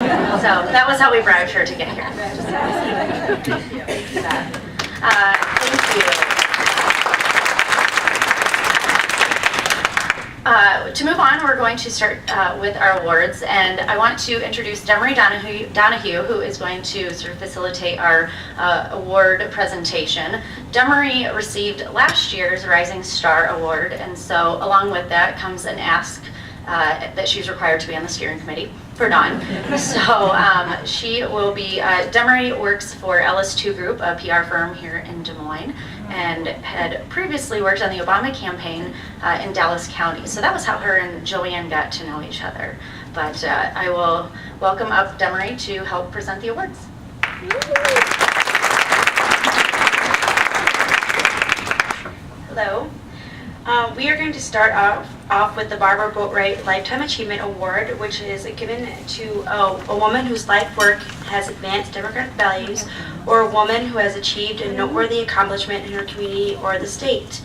So that was how we bribed her to get here. Thank you. To move on, we're going to start with our awards, and I want to introduce Demery Donahue, who is going to sort of facilitate our award presentation. Demery received last year's Rising Star Award, and so along with that comes an ask that she's required to be on the steering committee for Dawn. So she will be, Demery works for LS2 Group, a PR firm here in Des Moines, and had previously worked on the Obama campaign in Dallas County. So that was how her and Joanne got to know each other. But I will welcome up Demery to help present the awards. Hello. We are going to start off with the Barbara Boatwright Lifetime Achievement Award, which is given to a woman whose life work has advanced democratic values, or a woman who has achieved a noteworthy accomplishment in her community or the state.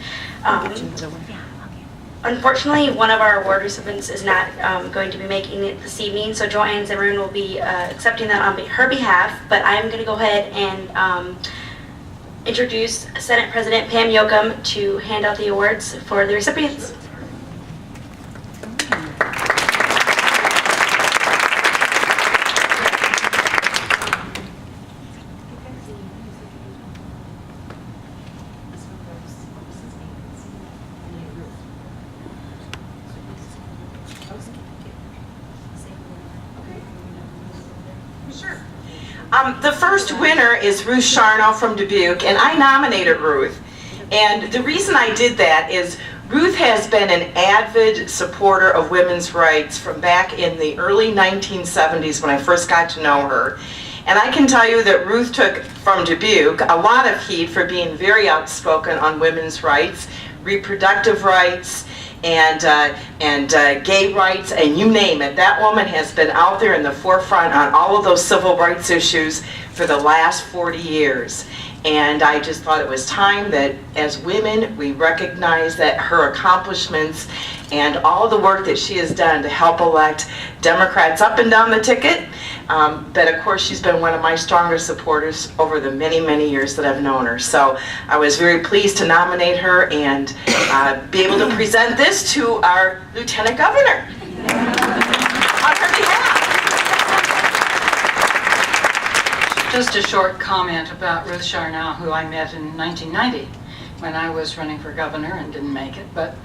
Unfortunately, one of our award recipients is not going to be making it this evening, so Joanne Zimmerman will be accepting that on her behalf, but I am going to go ahead and introduce Senate President Pam Yoakum to hand out the awards for the recipients. The first winner is Ruth Charno from Dubuque, and I nominated Ruth. And the reason I did that is Ruth has been an avid supporter of women's rights from back in the early 1970s when I first got to know her. And I can tell you that Ruth took from Dubuque a lot of heat for being very outspoken on women's rights, reproductive rights, and gay rights, and you name it. That woman has been out there in the forefront on all of those civil rights issues for the last 40 years. And I just thought it was time that as women, we recognize that her accomplishments and all the work that she has done to help elect Democrats up and down the ticket. But of course, she's been one of my strongest supporters over the many, many years that I've known her. So I was very pleased to nominate her and be able to present this to our Lieutenant Governor on her behalf. Just a short comment about Ruth Charno, who I met in 1990 when I was running for governor and didn't make it. But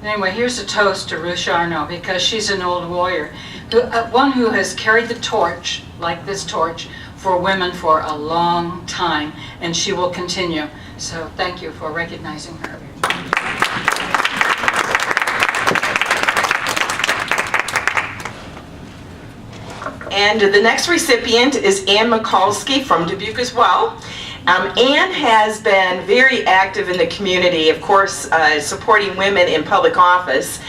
anyway, here's a toast to Ruth Charno, because she's an old warrior, one who has carried the torch, like this torch, for women for a long time, and she will continue. So thank you for recognizing her. And the next recipient is Ann Mikulski from Dubuque as well. Ann has been very active in the community, of course, supporting women in public office,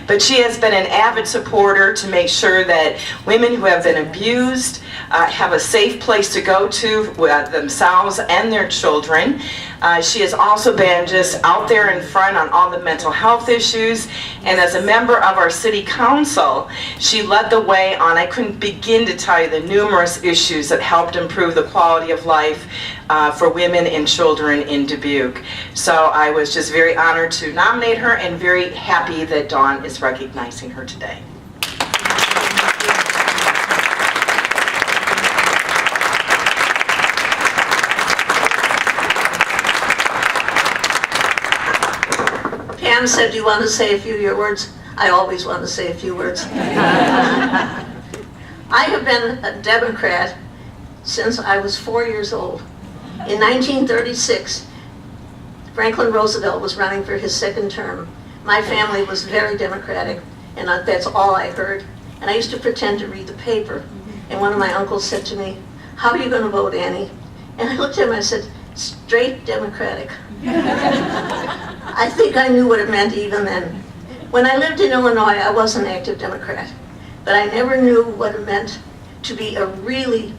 but she has been an avid supporter to make sure that women who have been abused have a safe place to go to themselves and their children. She has also been just out there in front on all the mental health issues, and as a member of our city council, she led the way on, I couldn't begin to tell you the numerous issues that helped improve the quality of life for women and children in Dubuque. So I was just very honored to nominate her and very happy that Dawn is recognizing her today. Pam said, do you want to say a few of your words? I always want to say a few words. I have been a Democrat since I was 4 years old. In 1936, Franklin Roosevelt was running for his second term. My family was very Democratic, and that's all I heard. And I used to pretend to read the paper. And one of my uncles said to me, how are you going to vote, Annie? And I looked at him and I said, straight Democratic. I think I knew what it meant even then. When I lived in Illinois, I was an active Democrat, but I never knew what it meant to be a really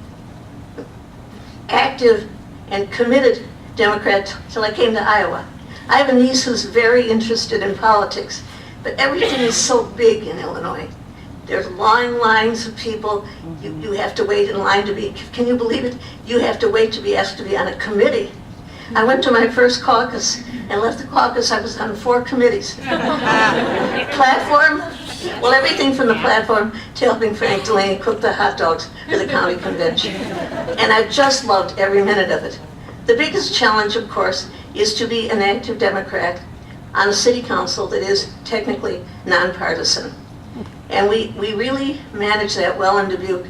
active and committed Democrat till I came to Iowa. I have a niece who's very interested in politics, but everything is so big in Illinois There's long lines of people. You have to wait in line to be, can you believe it? You have to wait to be asked to be on a committee. I went to my first caucus and left the caucus. I was on 4 committees. Platform, well, everything from the platform to helping Frank Delaney cook the hot dogs for the county convention. And I just loved every minute of it. The biggest challenge, of course, is to be an active Democrat on a city council that is technically nonpartisan. And we really manage that well in Dubuque.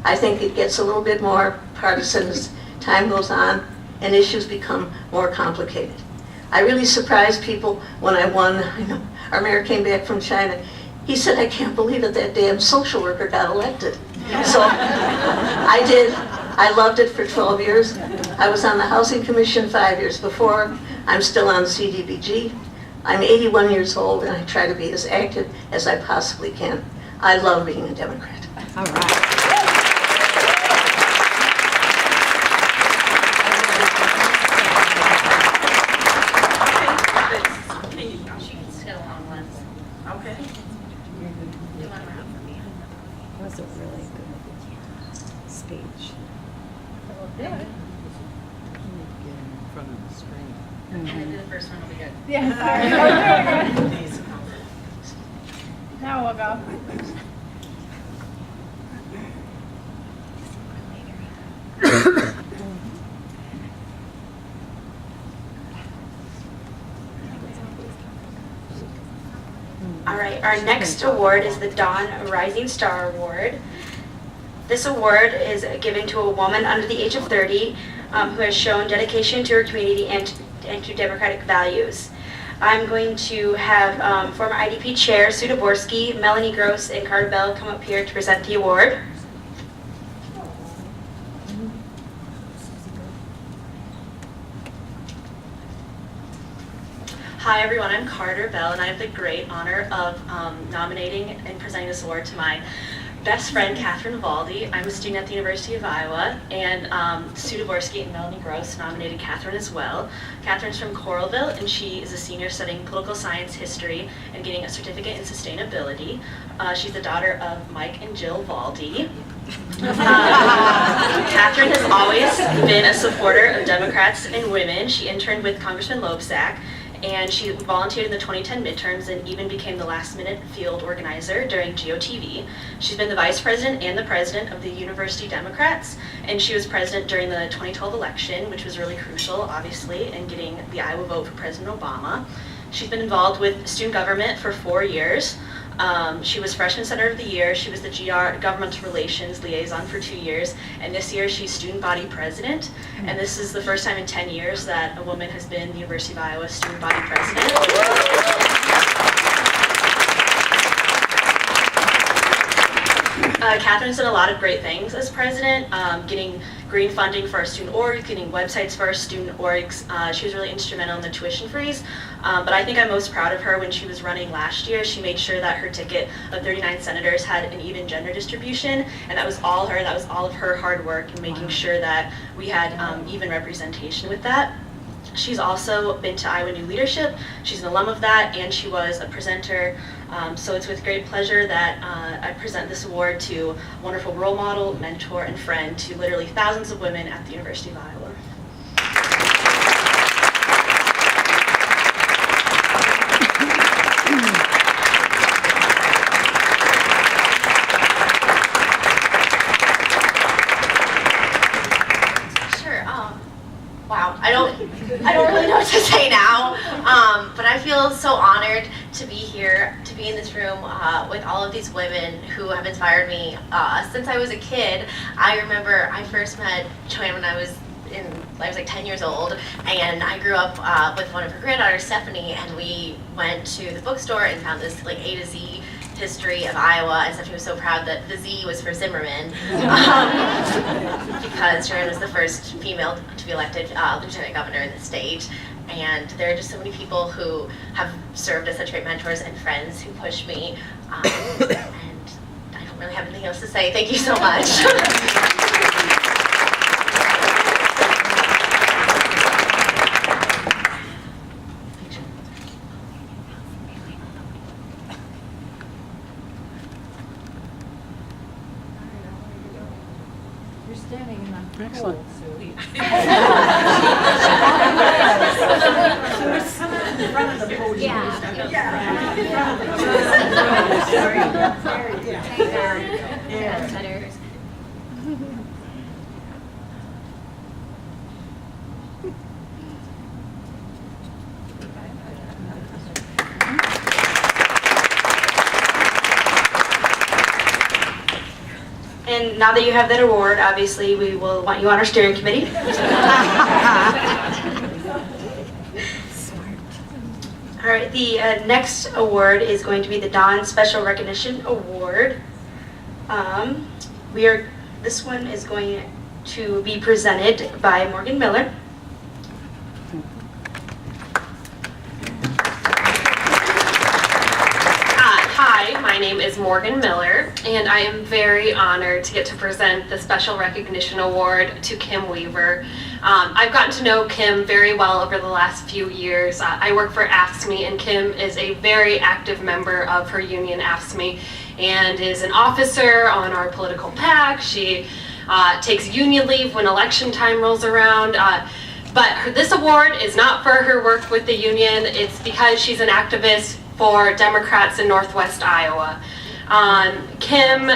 I think it gets a little bit more partisan as time goes on and issues become more complicated. I really surprised people when I won. I know our mayor came back from China. He said, I can't believe it, that damn social worker got elected. So I did. I loved it for 12 years. I was on the Housing Commission 5 years before. I'm still on CDBG. I'm 81 years old, and I try to be as active as I possibly can. I love being a Democrat. All right. She can sit along once. Okay. You want to run for me? That was a really good speech. Get in front of the screen. And then do the first one will be good. Yeah, sorry. Now we'll go. All right, our next award is the Dawn Rising Star Award. This award is given to a woman under the age of 30 who has shown dedication to her community and to democratic values. I'm going to have former IDP Chair Sue Dvorsky, Melanie Gross, and Carter Bell come up here to present the award. Hi everyone, I'm Carter Bell and I have the great honor of nominating and presenting this award to my best friend Catherine Valdi. I'm a student at the University of Iowa, and Sue Dvorsky and Melanie Gross nominated Catherine as well. Catherine's from Coralville and she is a senior studying political science history and getting a certificate in sustainability. She's the daughter of Mike and Jill Valdi. Catherine has always been a supporter of Democrats and women. She interned with Congressman Loebsack, and she volunteered in the 2010 midterms and even became the last-minute field organizer during GOTV. She's been the vice president and the president of the University Democrats, and she was president during the 2012 election, which was really crucial, obviously, in getting the Iowa vote for President Obama. She's been involved with student government for 4 years. She was Freshman Center of the Year. She was the Governmental Relations Liaison for 2 years, and this year she's Student Body President. And this is the first time in 10 years that a woman has been the University of Iowa Student Body President. Catherine's done a lot of great things as president, getting green funding for our student orgs, getting websites for our student orgs. She was really instrumental in the tuition freeze. But I think I'm most proud of her when she was running last year. She made sure that her ticket of 39 senators had an even gender distribution, and that was all her. That was all of her hard work in making sure that we had even representation with that. She's also been to Iowa New Leadership. She's an alum of that, and she was a presenter. So it's with great pleasure that I present this award to a wonderful role model, mentor, and friend to literally thousands of women at the University of Iowa. Wow, I don't really know what to say now, but I feel so honored to be here, to be in this room with all of these women who have inspired me since I was a kid. I remember I first met Joanne when I was like 10 years old, and I grew up with one of her granddaughters, Stephanie, and we went to the bookstore and found this like A to Z history of Iowa, and Stephanie was so proud that the Z was for Zimmerman, because Joanne was the first female to be elected lieutenant governor in the state. And there are just so many people who have served as such great mentors and friends who push me, and I don't really have anything else to say. Thank you so much. You're standing in the Excellent. pool, Sue. In front of the podium. Yeah. And now that you have that award, obviously, we will want you on our steering committee. All right, the next award is going to be the Dawn Special Recognition Award. This one is going to be presented by Morgan Miller. Hi, my name is Morgan Miller, and I am very honored to get to present the Special Recognition Award to Kim Weaver. I've gotten to know Kim very well over the last few years. I work for AFSCME, and Kim is a very active member of her union, AFSCME, and is an officer on our political PAC. She takes union leave when election time rolls around. But this award is not for her work with the union. It's because she's an activist for Democrats in Northwest Iowa. Kim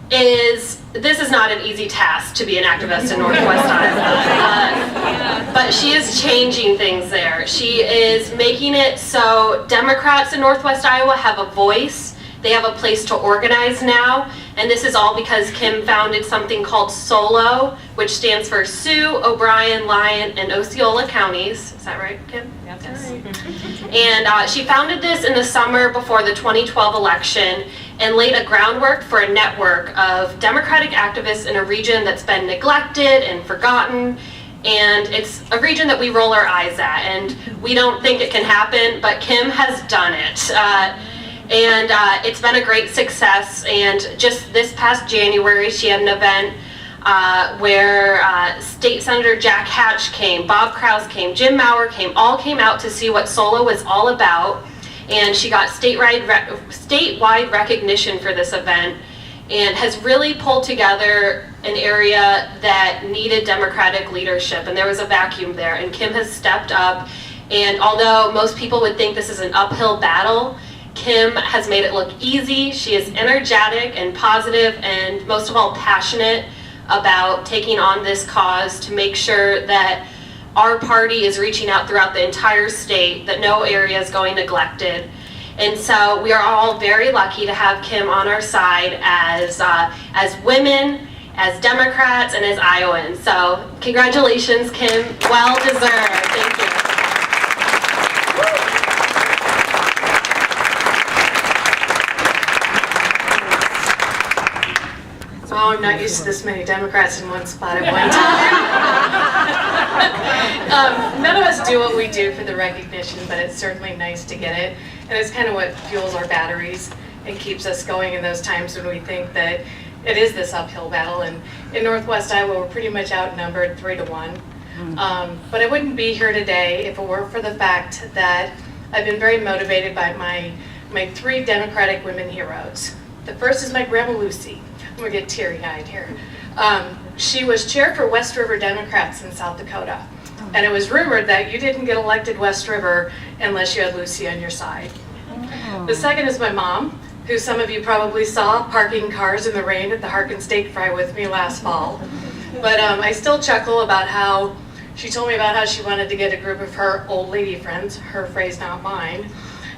this is not an easy task to be an activist in Northwest Iowa, but she is changing things there. She is making it so Democrats in Northwest Iowa have a voice. They have a place to organize now, and this is all because Kim founded something called SOLO, which stands for Sioux, O'Brien, Lyon, and Osceola counties. Is that right, Kim? That's Yes. right. And she founded this in the summer before the 2012 election and laid a groundwork for a network of Democratic activists in a region that's been neglected and forgotten. And it's a region that we roll our eyes at, and we don't think it can happen, but Kim has done it. And it's been a great success. And just this past January, she had an event where State Senator Jack Hatch came, Bob Krause came, Jim Maurer came, all came out to see what SOLO was all about. And she got statewide recognition for this event and has really pulled together an area that needed Democratic leadership. And there was a vacuum there. And Kim has stepped up. And although most people would think this is an uphill battle, Kim has made it look easy. She is energetic and positive and most of all passionate about taking on this cause to make sure that our party is reaching out throughout the entire state, that no area is going neglected. And so we are all very lucky to have Kim on our side as women, as Democrats, and as Iowans. So congratulations, Kim. Well deserved. Thank you. Oh, I'm not used to this many Democrats in one spot at one time. None of us do what we do for the recognition, but it's certainly nice to get it. And it's kind of what fuels our batteries and keeps us going in those times when we think that it is this uphill battle. And in Northwest Iowa, we're pretty much outnumbered 3-1. But I wouldn't be here today if it weren't for the fact that I've been very motivated by my 3 Democratic women heroes. The first is my grandma Lucy. I'm gonna get teary-eyed here. She was chair for West River Democrats in South Dakota. And it was rumored that you didn't get elected West River unless you had Lucy on your side. The second is my mom, who some of you probably saw parking cars in the rain at the Harkin Steak Fry with me last fall. But I still chuckle about how she told me about how she wanted to get a group of her old lady friends, her phrase not mine,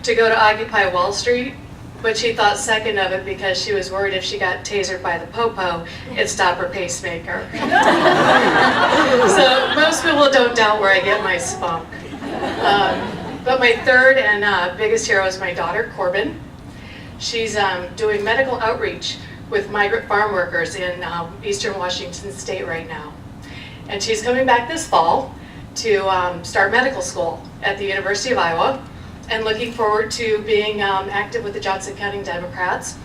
to go to Occupy Wall Street. But she thought second of it because she was worried if she got tasered by the popo, it'd stop her pacemaker. So most people don't doubt where I get my spunk. But my third and biggest hero is my daughter, Corbin. She's doing medical outreach with migrant farm workers in Eastern Washington State right now. And she's coming back this fall to start medical school at the University of Iowa, and looking forward to being active with the Johnson County Democrats.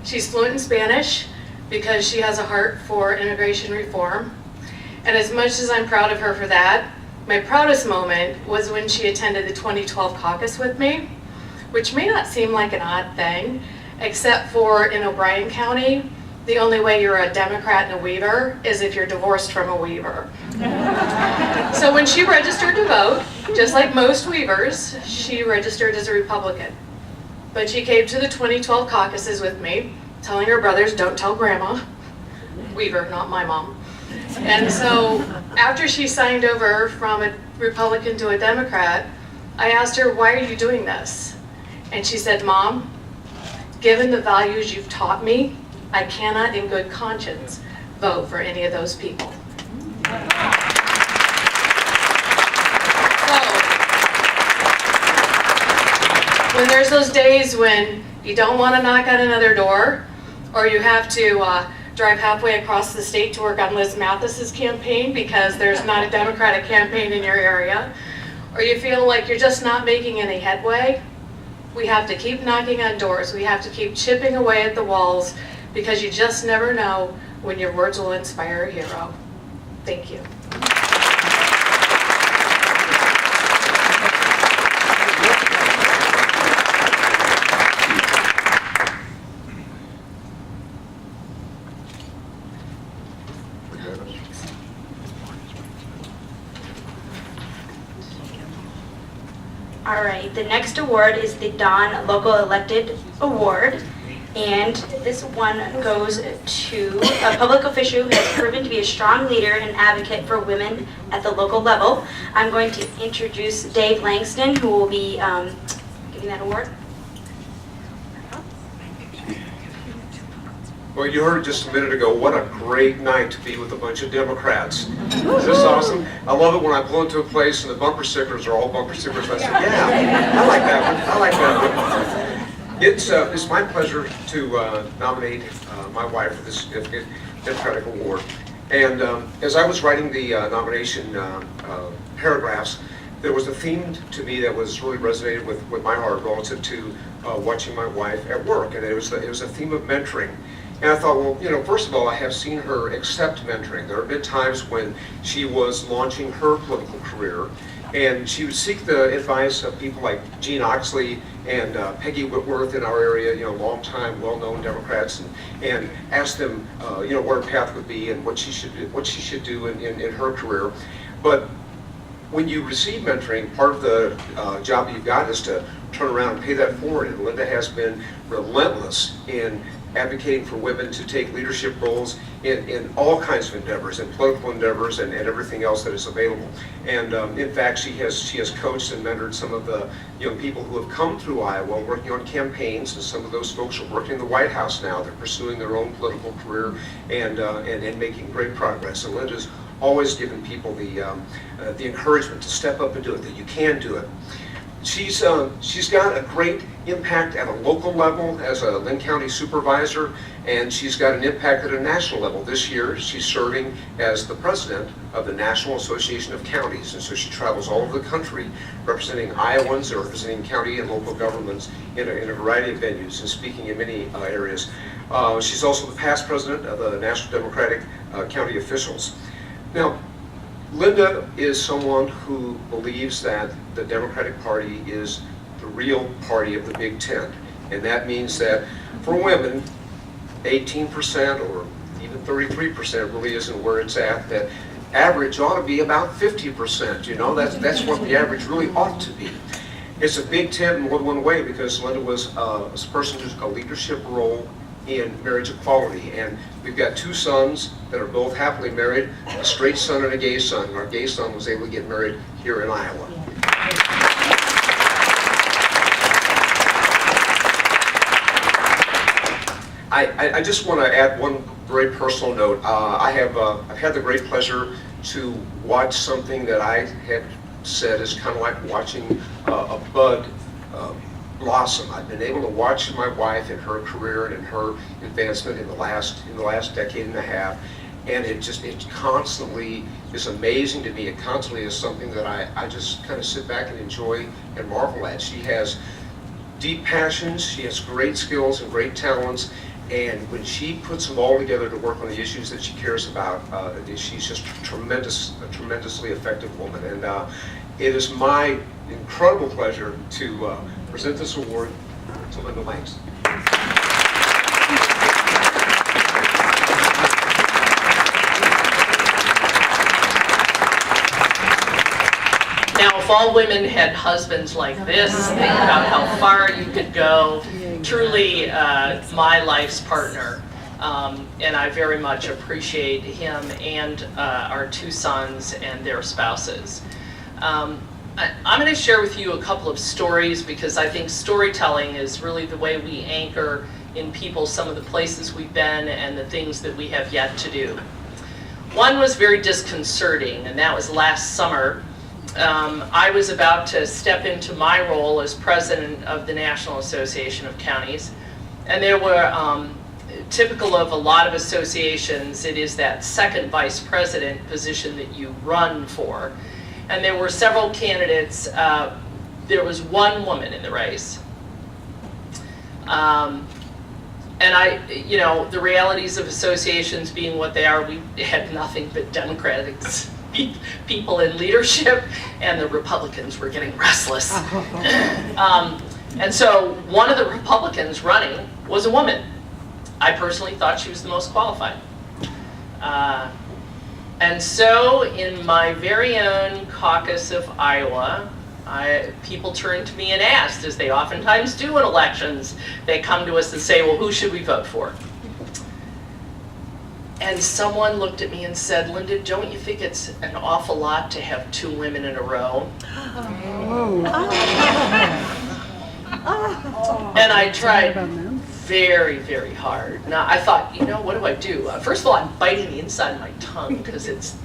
She's fluent in Spanish because she has a heart for immigration reform. And as much as I'm proud of her for that, my proudest moment was when she attended the 2012 caucus with me, which may not seem like an odd thing, except for in O'Brien County, The only way you're a Democrat and a Weaver is if you're divorced from a Weaver. So when she registered to vote, just like most Weavers, she registered as a Republican. But she came to the 2012 caucuses with me, telling her brothers, don't tell grandma. Weaver, not my mom. And so after she signed over from a Republican to a Democrat, I asked her, why are you doing this? And she said, Mom, given the values you've taught me, I cannot in good conscience vote for any of those people. So, when there's those days when you don't want to knock on another door, or you have to drive halfway across the state to work on Liz Mathis's campaign because there's not a Democratic campaign in your area, or you feel like you're just not making any headway, we have to keep knocking on doors. We have to keep chipping away at the walls, because you just never know when your words will inspire a hero. Thank you. All right, the next award is the Dawn Local Elected Award. And this one goes to a public official who has proven to be a strong leader and advocate for women at the local level. I'm going to introduce Dave Langston, who will be giving that award. Well, you heard just a minute ago, what a great night to be with a bunch of Democrats. Is this awesome? I love it when I pull into a place and the bumper stickers are all bumper stickers. I say, yeah, I like that one. I like that one. It's my pleasure to nominate my wife for this significant Democratic award. And as I was writing the nomination paragraphs, there was a theme to me that was really resonated with my heart relative to watching my wife at work, and it was a theme of mentoring. And I thought, well, you know, first of all, I have seen her accept mentoring. There have been times when she was launching her political career, and she would seek the advice of people like Gene Oxley and Peggy Whitworth in our area, you know, long-time, well-known Democrats, and ask them, you know, what her path would be and what she should do in her career. But when you receive mentoring, part of the job you've got is to turn around and pay that forward. And Linda has been relentless in advocating for women to take leadership roles in all kinds of endeavors, in political endeavors and everything else that is available. And in fact, she has coached and mentored some of the young people who have come through Iowa working on campaigns, and some of those folks are working in the White House now. They're pursuing their own political career and making great progress. And Linda's always given people the encouragement to step up and do it, that you can do it. She's got a great impact at a local level as a Lynn County supervisor, and she's got an impact at a national level. This year, she's serving as the president of the National Association of Counties, and so she travels all over the country representing Iowans or representing county and local governments in a variety of venues and speaking in many areas. She's also the past president of the National Democratic County Officials. Now, Linda is someone who believes that the Democratic Party is the real party of the Big Tent. And that means that for women, 18% or even 33% really isn't where it's at. That average ought to be about 50%. You know, that's what the average really ought to be. It's a Big Tent in more than one way, because Linda was a person who's a leadership role in marriage equality, and we've got two sons that are both happily married, a straight son and a gay son. Our gay son was able to get married here in Iowa. I just want to add one very personal note. I've had the great pleasure to watch something that I had said is kind of like watching a bud blossom. I've been able to watch my wife in her career and in her advancement in the last decade and a half, and it constantly is amazing to me. It constantly is something that I just kind of sit back and enjoy and marvel at. She has deep passions, she has great skills and great talents, and when she puts them all together to work on the issues that she cares about, she's just a tremendously effective woman. And it is my incredible pleasure to present this award to Linda Langston. if all women had husbands like this, think about how far you could go. Truly my life's partner. And I very much appreciate him and our 2 sons and their spouses. I'm going to share with you a couple of stories because I think storytelling is really the way we anchor in people some of the places we've been and the things that we have yet to do. One was very disconcerting, and that was last summer. I was about to step into my role as president of the National Association of Counties, and there were, typical of a lot of associations, it is that second vice president position that you run for. And there were several candidates. There was one woman in the race. And the realities of associations being what they are, we had nothing but Democratic people in leadership, and the Republicans were getting restless. And so one of the Republicans running was a woman. I personally thought she was the most qualified. And so in my very own caucus of Iowa, people turned to me and asked, as they oftentimes do in elections, they come to us and say, well, who should we vote for? And someone looked at me and said, Linda, don't you think it's an awful lot to have 2 women in a row? And I tried very, very hard. Now, I thought, what do I do? First of all, I'm biting the inside of my tongue because it's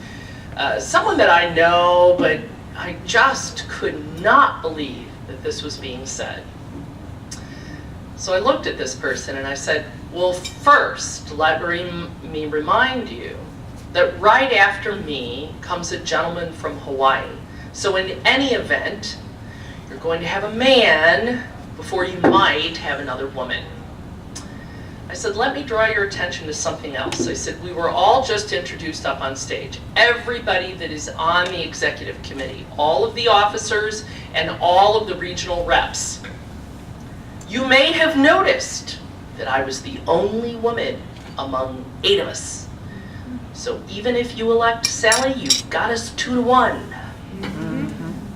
someone that I know, but I just could not believe that this was being said. So I looked at this person and I said, well, first, let me remind you that right after me comes a gentleman from Hawaii. So in any event, you're going to have a man before you might have another woman. I said, let me draw your attention to something else. I said, we were all just introduced up on stage. Everybody that is on the executive committee, all of the officers and all of the regional reps. You may have noticed that I was the only woman among 8 of us. So even if you elect Sally, you've got us 2 to 1.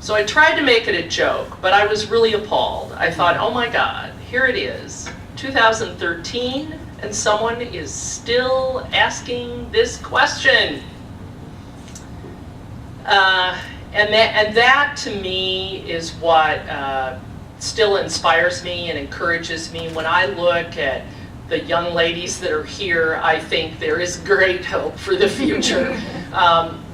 So I tried to make it a joke, but I was really appalled. I thought, oh my God, here it is. 2013, and someone is still asking this question. And that to me is what still inspires me and encourages me. When I look at the young ladies that are here, I think there is great hope for the future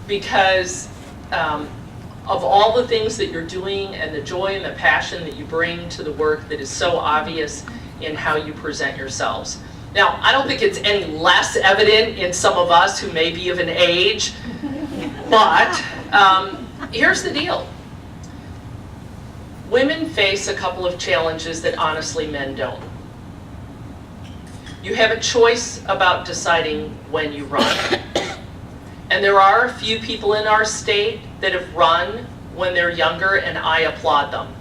because of all the things that you're doing and the joy and the passion that you bring to the work that is so obvious in how you present yourselves. Now, I don't think it's any less evident in some of us who may be of an age, but here's the deal. Women face a couple of challenges that honestly men don't. You have a choice about deciding when you run. And there are a few people in our state that have run when they're younger, and I applaud them.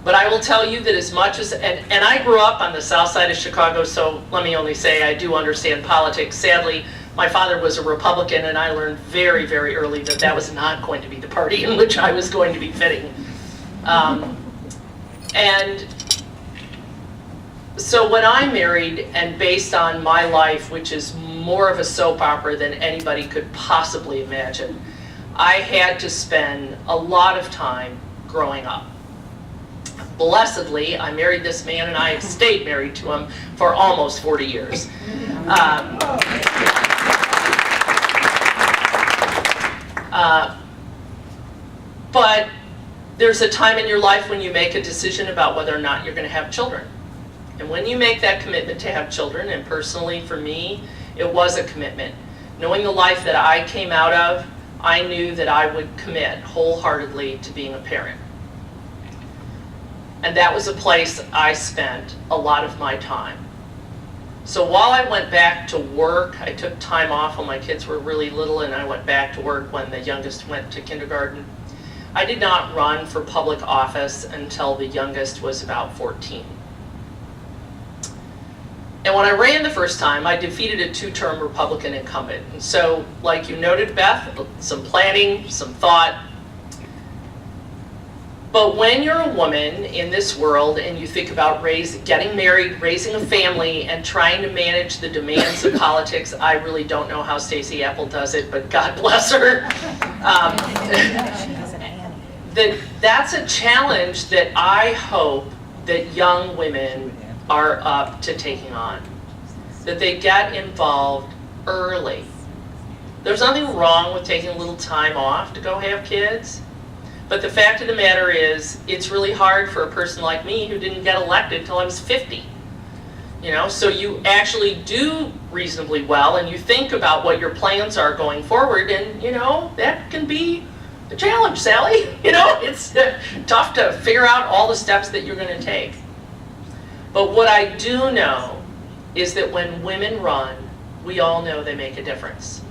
But I will tell you that as much as, and I grew up on the south side of Chicago, so let me only say I do understand politics. Sadly, my father was a Republican, and I learned very, very early that that was not going to be the party in which I was going to be fitting. And so when I married, and based on my life, which is more of a soap opera than anybody could possibly imagine, I had to spend a lot of time growing up. Blessedly, I married this man, and I have stayed married to him for almost 40 years. But there's a time in your life when you make a decision about whether or not you're going to have children. And when you make that commitment to have children, and personally for me, it was a commitment. Knowing the life that I came out of, I knew that I would commit wholeheartedly to being a parent. And that was a place I spent a lot of my time. So while I went back to work, I took time off when my kids were really little, and I went back to work when the youngest went to kindergarten. I did not run for public office until the youngest was about 14. And when I ran the first time, I defeated a 2-term Republican incumbent. And so, like you noted, Beth, some planning, some thought. But when you're a woman in this world and you think about getting married, raising a family, and trying to manage the demands of politics, I really don't know how Stacey Apple does it, but God bless her. That's a challenge that I hope that young women are up to taking on, that they get involved early. There's nothing wrong with taking a little time off to go have kids, but the fact of the matter is, it's really hard for a person like me who didn't get elected until I was 50. You know, so you actually do reasonably well, and you think about what your plans are going forward, and you know, that can be a challenge, Sally. You know, it's tough to figure out all the steps that you're going to take. But what I do know is that when women run, we all know they make a difference.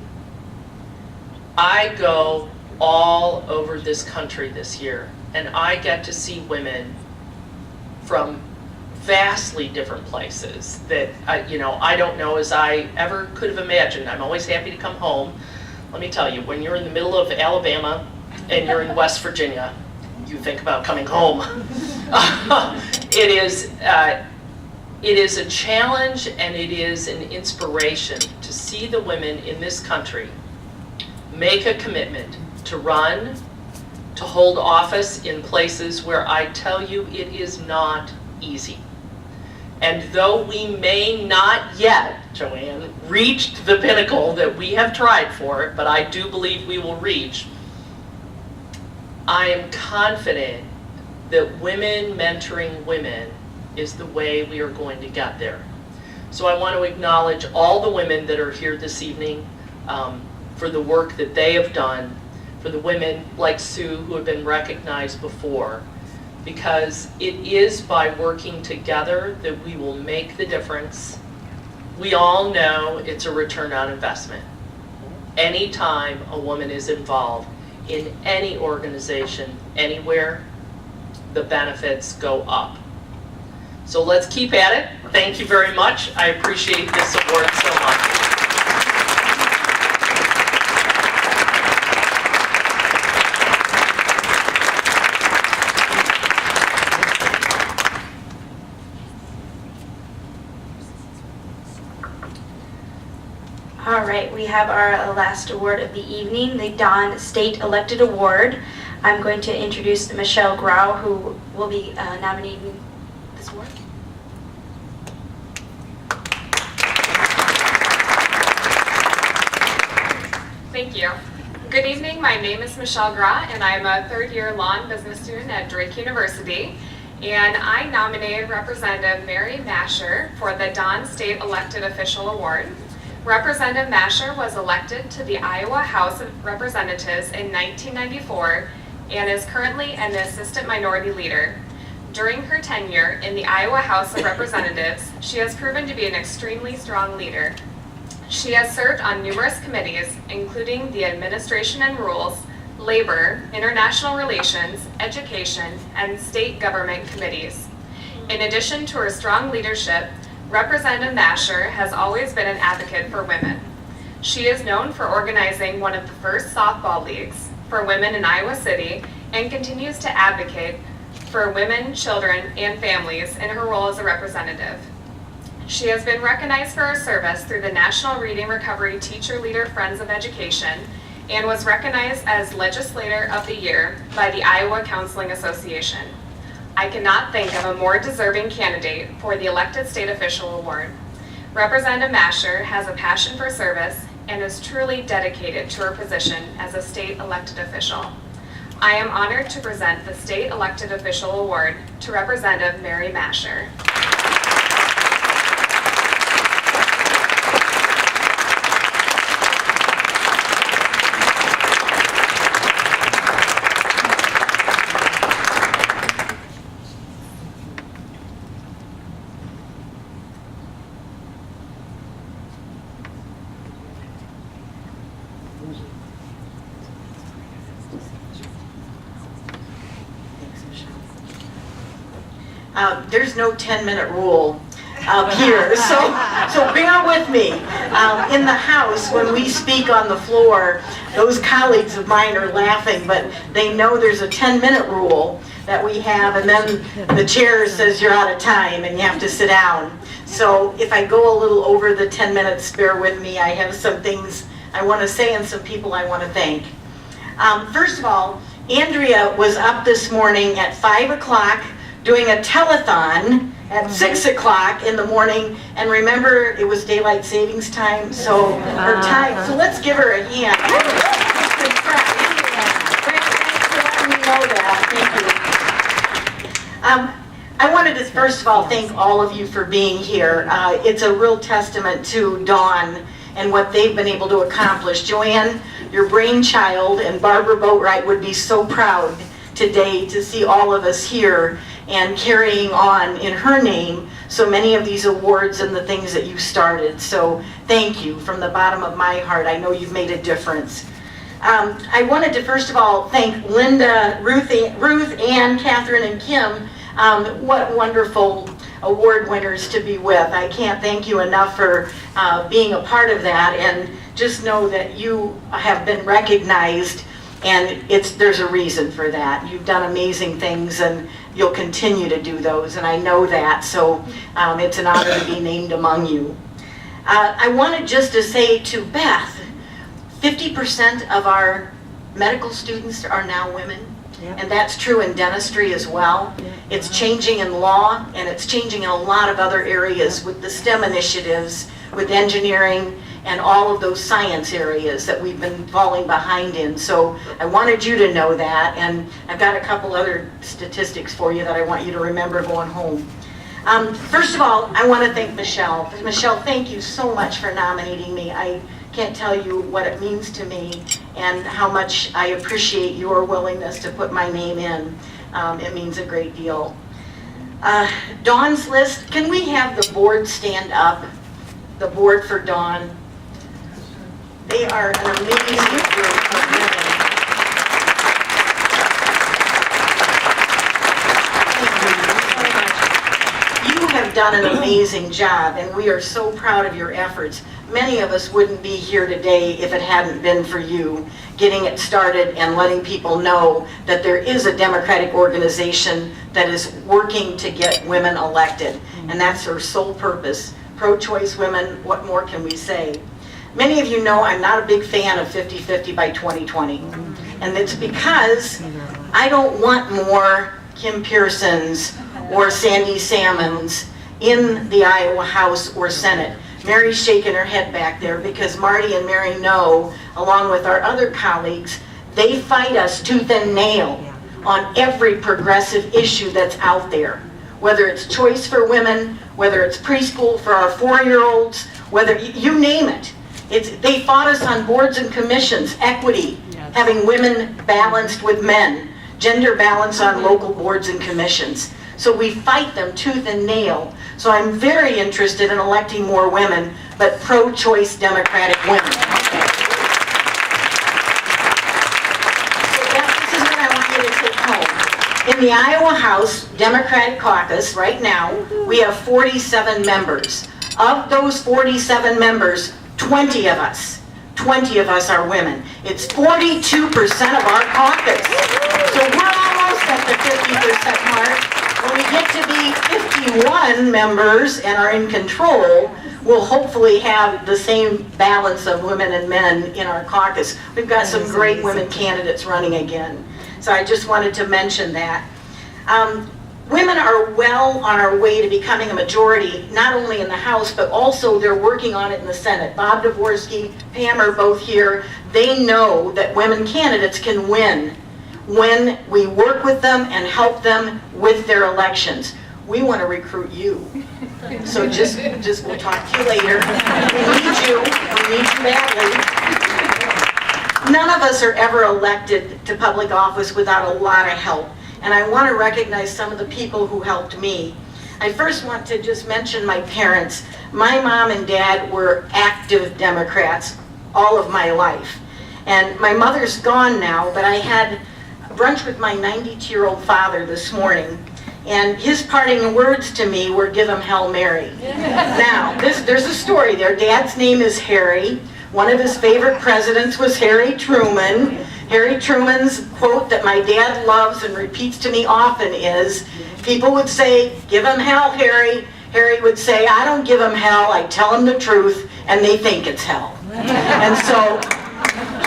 I go all over this country this year, and I get to see women from vastly different places that I don't know as I ever could have imagined. I'm always happy to come home. Let me tell you, when you're in the middle of Alabama and you're in West Virginia, you think about coming home. It is a challenge, and it is an inspiration to see the women in this country make a commitment to run, to hold office in places where I tell you it is not easy. And though we may not yet, Joanne, reach the pinnacle that we have tried for, but I do believe we will reach, I am confident that women mentoring women is the way we are going to get there. So I want to acknowledge all the women that are here this evening for the work that they have done, for the women like Sue who have been recognized before, because it is by working together that we will make the difference. We all know it's a return on investment. Anytime a woman is involved in any organization, anywhere, the benefits go up. So let's keep at it. Thank you very much. I appreciate this award so much. All right, we have our last award of the evening, the Dawn State Elected Award. I'm going to introduce Michelle Grau, who will be nominating this award. Thank you. Good evening, my name is Michelle Grau, and I'm a third-year law and business student at Drake University. And I nominate Representative Mary Masher for the Dawn State Elected Official Award. Representative Masher was elected to the Iowa House of Representatives in 1994 and is currently an assistant minority leader. During her tenure in the Iowa House of Representatives, she has proven to be an extremely strong leader. She has served on numerous committees, including the Administration and Rules, Labor, International Relations, Education, and State Government Committees. In addition to her strong leadership, Representative Masher has always been an advocate for women. She is known for organizing one of the first softball leagues for women in Iowa City and continues to advocate for women, children, and families in her role as a representative. She has been recognized for her service through the National Reading Recovery Teacher Leader Friends of Education and was recognized as Legislator of the Year by the Iowa Counseling Association. I cannot think of a more deserving candidate for the Elected State Official Award. Representative Masher has a passion for service and is truly dedicated to her position as a state elected official. I am honored to present the State Elected Official Award to Representative Mary Masher. There's no 10-minute rule up here, so bear with me. In the House, when we speak on the floor, those colleagues of mine are laughing, but they know there's a 10-minute rule. that we have, and then the chair says you're out of time and you have to sit down. So if I go a little over the 10 minutes, bear with me. I have some things I want to say and some people I want to thank. First of all, Andrea was up this morning at 5 o'clock doing a telethon at 6 o'clock in the morning, and remember, it was daylight savings time, so her time, so let's give her a hand. Thanks for letting me know that. Thank you. I wanted to first of all thank all of you for being here. It's a real testament to Dawn and what they've been able to accomplish. Joanne, your brainchild, and Barbara Boatwright would be so proud today to see all of us here and carrying on in her name so many of these awards and the things that you started. So thank you from the bottom of my heart. I know you've made a difference. I wanted to first of all thank Linda, Ruth, Ann, Catherine, and Kim. What wonderful award winners to be with. I can't thank you enough for being a part of that, and just know that you have been recognized, and there's a reason for that. You've done amazing things, and you'll continue to do those, and I know that, so it's an honor to be named among you. I wanted just to say to Beth, 50% of our medical students are now women. And that's true in dentistry as well. It's changing in law, and it's changing in a lot of other areas with the STEM initiatives, with engineering, and all of those science areas that we've been falling behind in. So I wanted you to know that, and I've got a couple other statistics for you that I want you to remember going home. First of all, I want to thank Michelle. Michelle, thank you so much for nominating me. I can't tell you what it means to me and how much I appreciate your willingness to put my name in. It means a great deal. Dawn's list, can we have the board stand up? The board for Dawn. They are an amazing group of women. You have done an amazing job, and we are so proud of your efforts. Many of us wouldn't be here today if it hadn't been for you getting it started and letting people know that there is a Democratic organization that is working to get women elected. And that's their sole purpose. Pro-choice women, what more can we say? Many of you know I'm not a big fan of 50-50 by 2020. And it's because I don't want more Kim Pearsons or Sandy Salmons in the Iowa House or Senate. Mary's shaking her head back there because Marty and Mary know, along with our other colleagues, they fight us tooth and nail on every progressive issue that's out there. Whether it's choice for women, whether it's preschool for our 4-year-olds, whether you name it. They fought us on boards and commissions, equity, having women balanced with men, gender balance on local boards and commissions. So we fight them tooth and nail. So I'm very interested in electing more women, but pro-choice Democratic women. So this is what I want you to take home. In the Iowa House Democratic Caucus right now, we have 47 members. Of those 47 members, 20 of us are women. It's 42% of our caucus. So we're almost at the 50% mark. When we get to be 51 members and are in control, we'll hopefully have the same balance of women and men in our caucus. We've got some great women candidates running again. So I just wanted to mention that. Women are well on our way to becoming a majority, not only in the House, but also they're working on it in the Senate. Bob Dvorsky, Pam are both here. They know that women candidates can win when we work with them and help them with their elections. We want to recruit you. So just we'll talk to you later. We need you badly. None of us are ever elected to public office without a lot of help. And I want to recognize some of the people who helped me. I first want to just mention my parents. My mom and dad were active Democrats all of my life. And my mother's gone now, but I had brunch with my 92-year-old father this morning, and his parting words to me were, "Give him Hail Mary." Now, there's a story there. Dad's name is Harry. One of his favorite presidents was Harry Truman. Harry Truman's quote that my dad loves and repeats to me often is, people would say, give him hell, Harry. Harry would say, I don't give him hell, I tell him the truth, and they think it's hell. And so,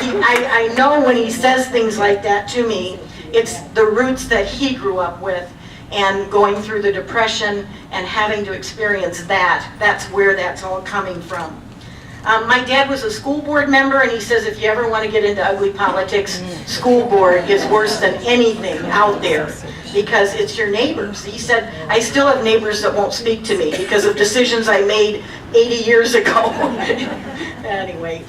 I know when he says things like that to me, it's the roots that he grew up with, and going through the Depression and having to experience that, that's where that's all coming from. My dad was a school board member, and he says if you ever want to get into ugly politics, school board is worse than anything out there because it's your neighbors. He said, I still have neighbors that won't speak to me because of decisions I made 80 years ago. Anyway,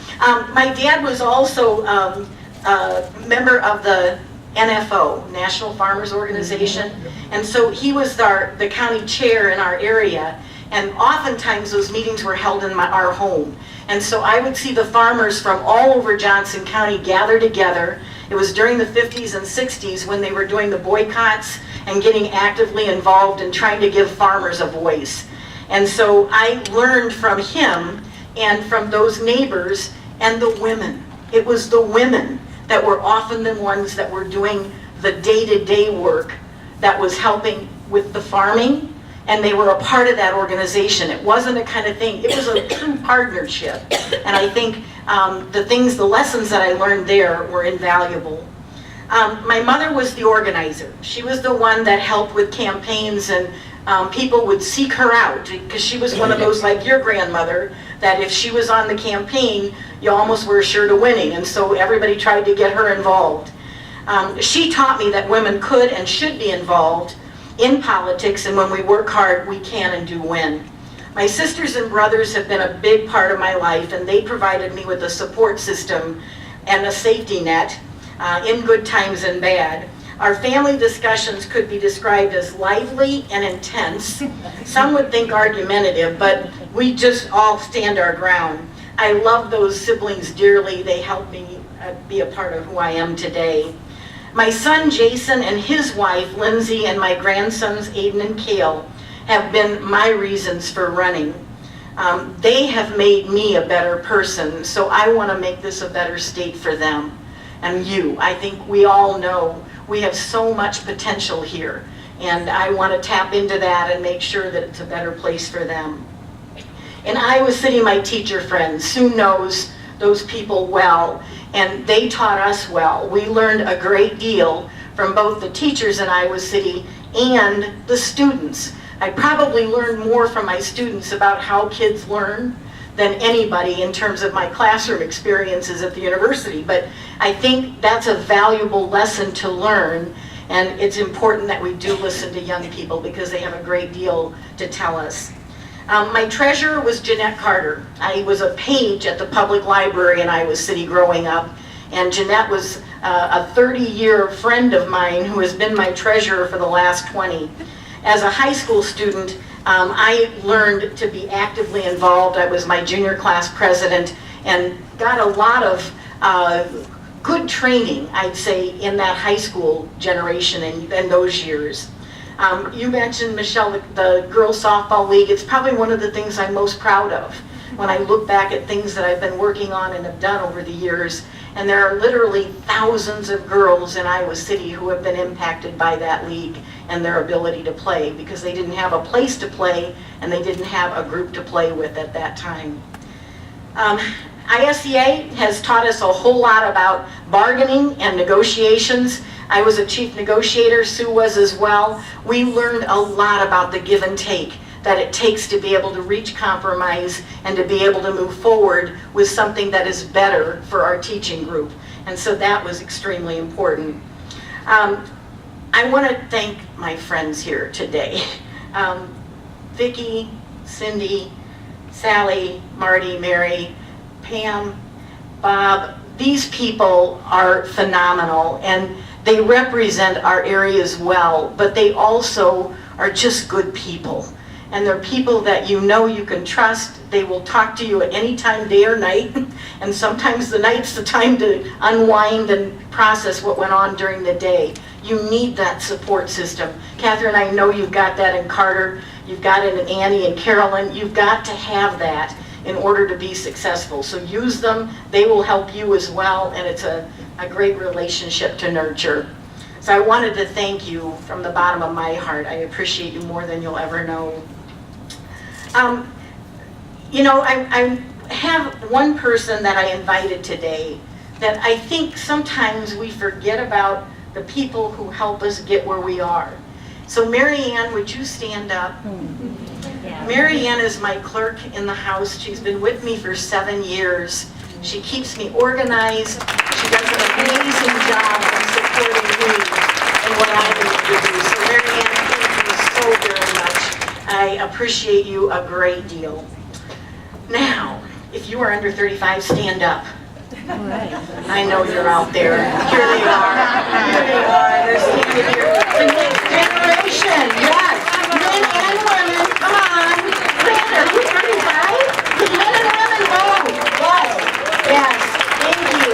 my dad was also a member of the NFO, National Farmers Organization, and so he was the county chair in our area, and oftentimes those meetings were held in our home. And so I would see the farmers from all over Johnson County gather together. It was during the 50s and 60s when they were doing the boycotts and getting actively involved and trying to give farmers a voice. And so I learned from him and from those neighbors and the women. It was the women that were often the ones that were doing the day-to-day work that was helping with the farming, and they were a part of that organization. It wasn't a kind of thing, it was a true partnership. And I think the lessons that I learned there were invaluable. My mother was the organizer. She was the one that helped with campaigns, and people would seek her out because she was one of those, like your grandmother, that if she was on the campaign, you almost were sure to winning, and so everybody tried to get her involved. She taught me that women could and should be involved in politics, and when we work hard, we can and do win. My sisters and brothers have been a big part of my life, and they provided me with a support system and a safety net in good times and bad. Our family discussions could be described as lively and intense. Some would think argumentative, but we just all stand our ground. I love those siblings dearly. They helped me be a part of who I am today. My son Jason and his wife Lindsay and my grandsons Aiden and Kale have been my reasons for running. They have made me a better person, so I want to make this a better state for them and you. I think we all know we have so much potential here, and I want to tap into that and make sure that it's a better place for them. In Iowa City, my teacher friends, Sue knows those people well, and they taught us well. We learned a great deal from both the teachers in Iowa City and the students. I probably learned more from my students about how kids learn than anybody in terms of my classroom experiences at the university, but I think that's a valuable lesson to learn, and it's important that we do listen to young people because they have a great deal to tell us. My treasurer was Jeanette Carter. I was a page at the public library in Iowa City growing up, and Jeanette was a 30-year friend of mine who has been my treasurer for the last 20. As a high school student, I learned to be actively involved. I was my junior class president and got a lot of good training, I'd say, in that high school generation and those years. You mentioned, Michelle, the Girls Softball League. It's probably one of the things I'm most proud of when I look back at things that I've been working on and have done over the years. And there are literally thousands of girls in Iowa City who have been impacted by that league and their ability to play because they didn't have a place to play and they didn't have a group to play with at that time. ISEA has taught us a whole lot about bargaining and negotiations. I was a chief negotiator, Sue was as well. We learned a lot about the give and take that it takes to be able to reach compromise and to be able to move forward with something that is better for our teaching group. And so that was extremely important. I want to thank my friends here today. Vicki, Cindy, Sally, Marty, Mary, Pam, Bob, these people are phenomenal and they represent our areas well, but they also are just good people. And they're people that you know you can trust. They will talk to you at any time, day or night. And sometimes the night's the time to unwind and process what went on during the day. You need that support system. Catherine, I know you've got that in Carter. You've got it in Annie and Carolyn. You've got to have that. in order to be successful. So use them, they will help you as well, and it's a great relationship to nurture. So I wanted to thank you from the bottom of my heart. I appreciate you more than you'll ever know. You know, I have one person that I invited today that I think sometimes we forget about the people who help us get where we are. So Mary Ann, would you stand up? Mary Ann is my clerk in the house. She's been with me for 7 years. She keeps me organized. She does an amazing job of supporting me in what I need to do. So Mary Ann, thank you so very much. I appreciate you a great deal. Now, if you are under 35, stand up. I know you're out there. Here they are. Here they are. They're standing here. The next generation, yes. Men and women, come on. Men, are you 35? Men and women, both. Yes. Thank you.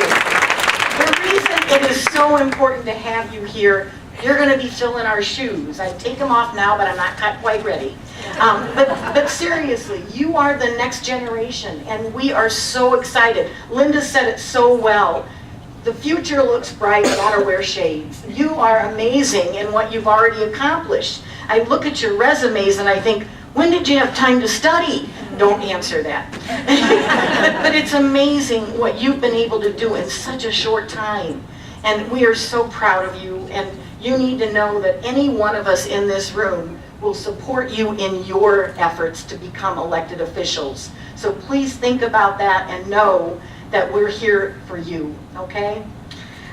The reason it is so important to have you here, you're going to be filling our shoes. I take them off now, but I'm not quite ready. But seriously, you are the next generation, and we are so excited. Linda said it so well. The future looks bright, I gotta wear shades. You are amazing in what you've already accomplished. I look at your resumes and I think, when did you have time to study? Don't answer that. but it's amazing what you've been able to do in such a short time. And we are so proud of you, and you need to know that any one of us in this room will support you in your efforts to become elected officials. So please think about that and know that we're here for you, okay?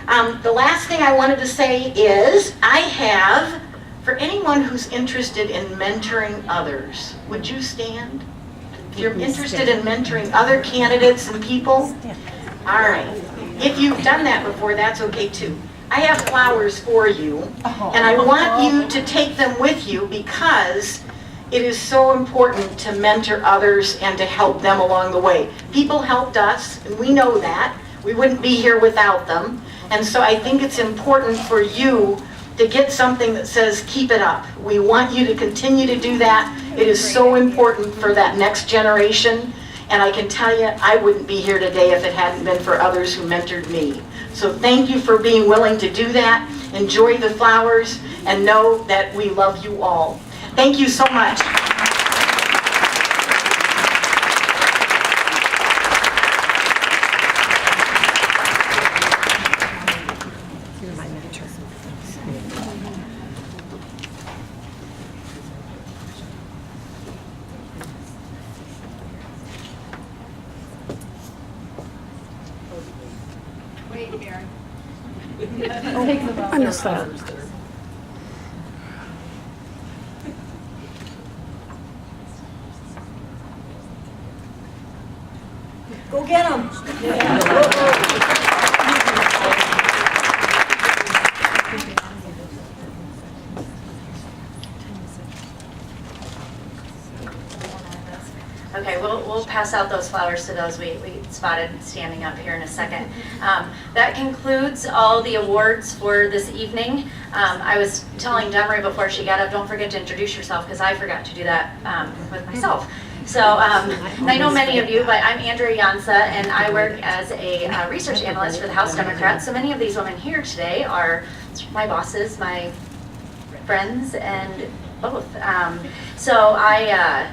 The last thing I wanted to say is I have, for anyone who's interested in mentoring others, would you stand? If you're interested in mentoring other candidates and people, all right. If you've done that before, that's okay too. I have flowers for you, and I want you to take them with you because it is so important to mentor others and to help them along the way. People helped us, and we know that. We wouldn't be here without them. And so I think it's important for you to get something that says, keep it up. We want you to continue to do that. It is so important for that next generation. And I can tell you, I wouldn't be here today if it hadn't been for others who mentored me. So thank you for being willing to do that. Enjoy the flowers and know that we love you all. Thank you so much. I missed that. Go get them. Okay, we'll pass out those flowers to those we spotted standing up here in a second. That concludes all the awards for this evening. I was telling Demery before she got up, don't forget to introduce yourself, because I forgot to do that with myself. So I know many of you, but I'm Andrea Jansa, and I work as a research analyst for the House Democrats. So many of these women here today are my bosses, my friends, and both. So I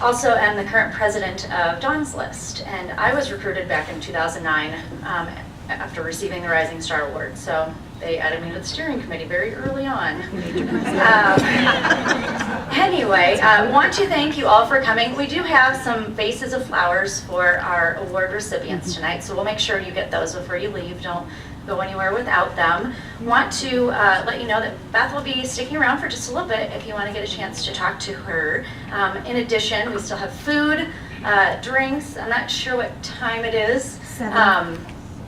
also am the current president of Dawn's List, and I was recruited back in 2009 after receiving the Rising Star Award. So they added me to the steering committee very early on. Anyway, want to thank you all for coming. We do have some vases of flowers for our award recipients tonight, so we'll make sure you get those before you leave. Don't go anywhere without them. Want to let you know that Beth will be sticking around for just a little bit if you want to get a chance to talk to her. In addition, we still have food, drinks. I'm not sure what time it is.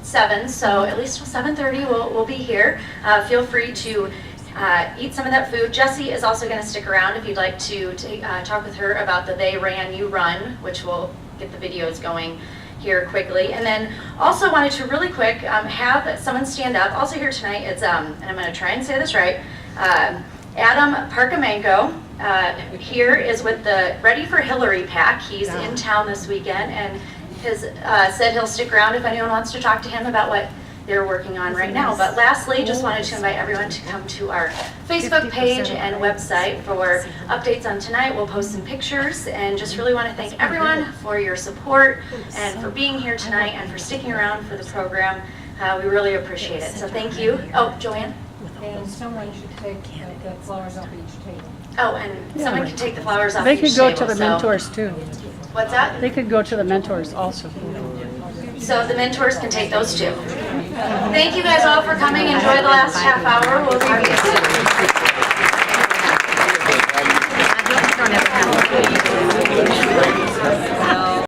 7, so at least till 7:30 we'll be here. Feel free to eat some of that food. Jessie is also going to stick around if you'd like to talk with her about the They Ran, You Run, which will get the videos going here quickly. And then also wanted to really quick have someone stand up. Also here tonight is, and I'm going to try and say this right, Adam Parkamenko. here is with the Ready for Hillary pack. He's in town this weekend and has said he'll stick around if anyone wants to talk to him about what they're working on right now. But lastly, just wanted to invite everyone to come to our Facebook page and website for updates on tonight. We'll post some pictures, and just really want to thank everyone for your support and for being here tonight and for sticking around for the program. We really appreciate it. So thank you. Oh, Joanne? And someone should take the flowers off each table. Oh, and someone can take the flowers off They each could go table, to the so- mentors too. What's that? They could go to the mentors also. So the mentors can take those too. Thank you guys all for coming. Enjoy the last half hour. We'll see you soon.